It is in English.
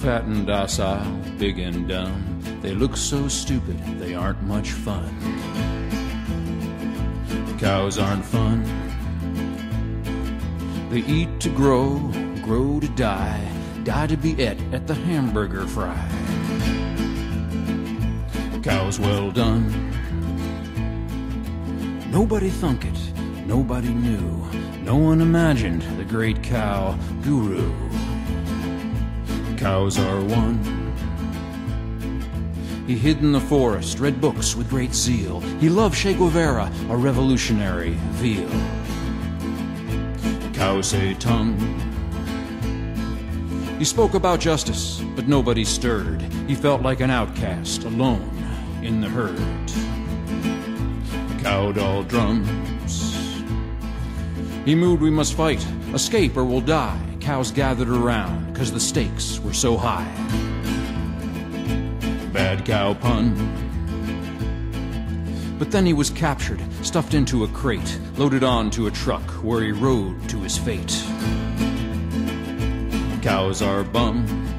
fat and docile, big and dumb. They look so stupid, they aren't much fun. Cows aren't fun. They eat to grow, grow to die, die to be et at the hamburger fry. Cows well done. Nobody thunk it, nobody knew. No one imagined the great cow guru. Cows are one. He hid in the forest, read books with great zeal. He loved Che Guevara, a revolutionary veal. Cows say tongue. He spoke about justice, but nobody stirred. He felt like an outcast, alone in the herd. Cow doll drums. He moved, we must fight, escape or we'll die. Cows gathered around, 'cause the stakes were so high. Bad cow pun. But then he was captured, stuffed into a crate, loaded onto a truck where he rode to his fate. Cows are bums.